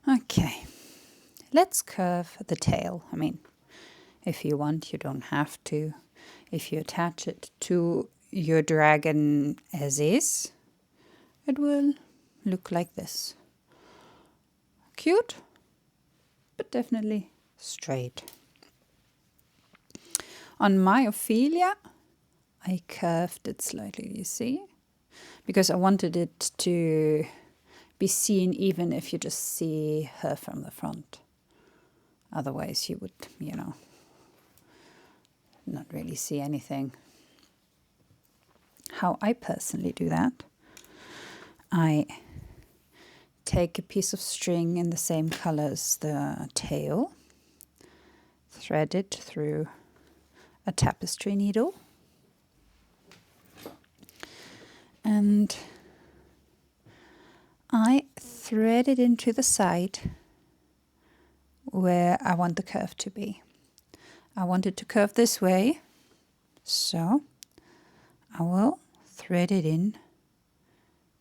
Okay, let's curve the tail. I mean, if you want, you don't have to. If you attach it to your dragon as is, it will look like this. Cute, but definitely straight. On my Ophelia, I curved it slightly, you see? Because I wanted it to be seen even if you just see her from the front. Otherwise you would, not really see anything. How I personally do that, I take a piece of string in the same color as the tail, thread it through a tapestry needle, and I thread it into the side where I want the curve to be. I want it to curve this way, so I will thread it in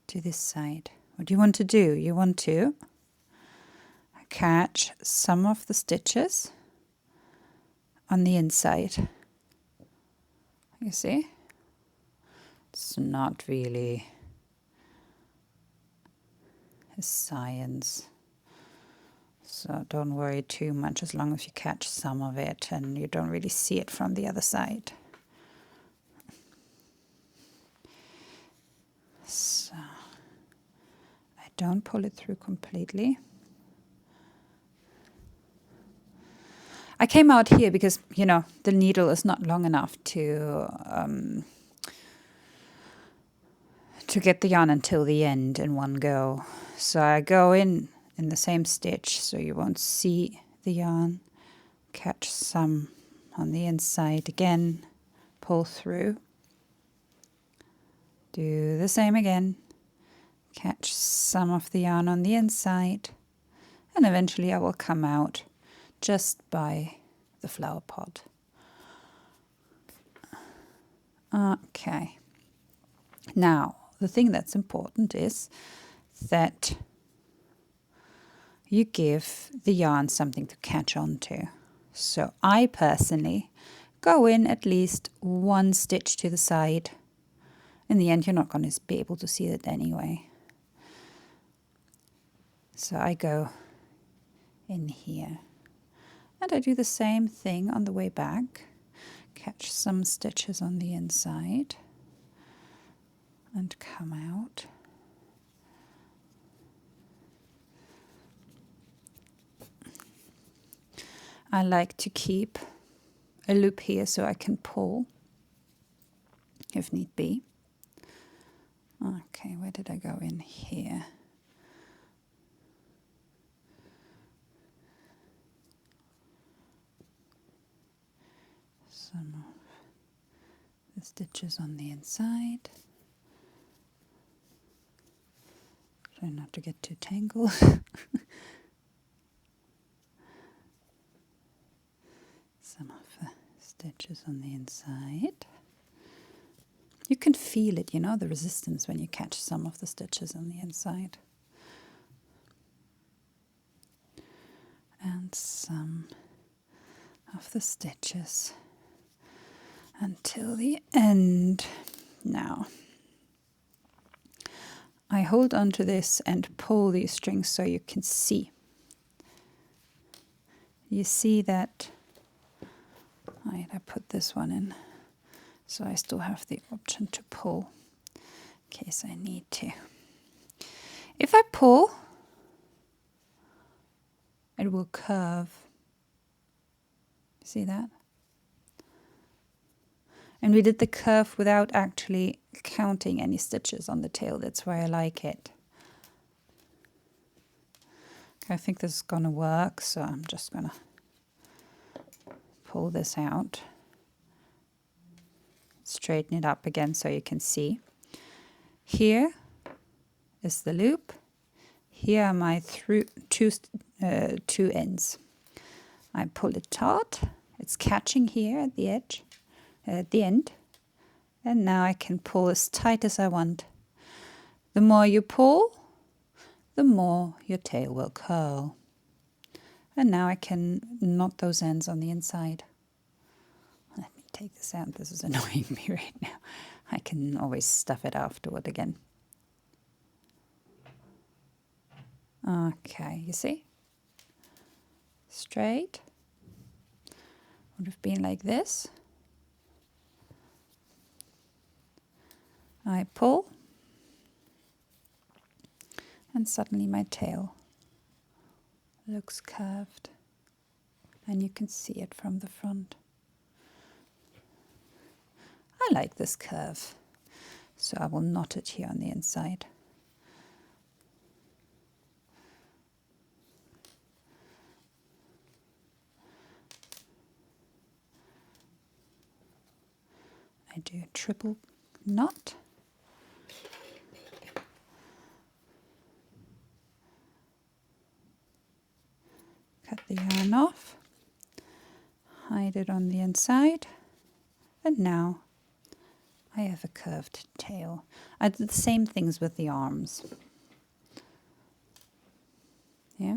to this side. What do you want to do? You want to catch some of the stitches on the inside. You see? It's not really a science. So don't worry too much as long as you catch some of it and you don't really see it from the other side. So I don't pull it through completely. I came out here because, the needle is not long enough to get the yarn until the end in one go. So I go in the same stitch so you won't see the yarn. Catch some on the inside again, pull through. Do the same again. Catch some of the yarn on the inside, and eventually I will come out just by the flower pot. Okay. Now, the thing that's important is that you give the yarn something to catch on to. So I personally go in at least one stitch to the side. In the end, you're not going to be able to see it anyway. So I go in here. And I do the same thing on the way back. Catch some stitches on the inside and come out. I like to keep a loop here so I can pull if need be. Okay, where did I go in here? Some of the stitches on the inside. Try not to get too tangled. Some of the stitches on the inside. You can feel it, the resistance when you catch some of the stitches on the inside. And some of the stitches until the end. Now, I hold on to this and pull these strings so you can see. You see that I put this one in, so I still have the option to pull in case I need to. If I pull, it will curve. See that? And we did the curve without actually counting any stitches on the tail. That's why I like it. I think this is going to work, so I'm just going to pull this out. Straighten it up again so you can see. Here is the loop. Here are my two ends. I pull it taut. It's catching here at the edge, at the end. And now I can pull as tight as I want. The more you pull, the more your tail will curl. And now I can knot those ends on the inside. Let me take this out. This is annoying me right now. I can always stuff it afterward again. Okay, you see? Straight. Would have been like this. I pull. And suddenly my tail looks curved. And you can see it from the front. I like this curve. So I will knot it here on the inside. I do a triple knot. Cut the yarn off. Hide it on the inside. And now I have a curved tail. I did the same things with the arms. Yeah.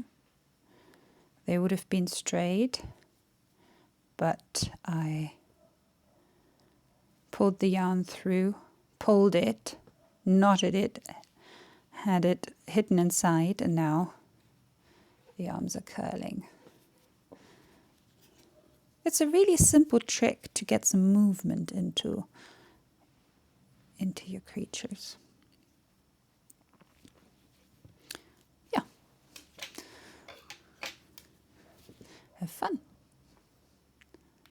They would have been straight, but I pulled the yarn through, pulled it, knotted it, had it hidden inside, and now the arms are curling. It's a really simple trick to get some movement into your creatures. Yeah. Have fun.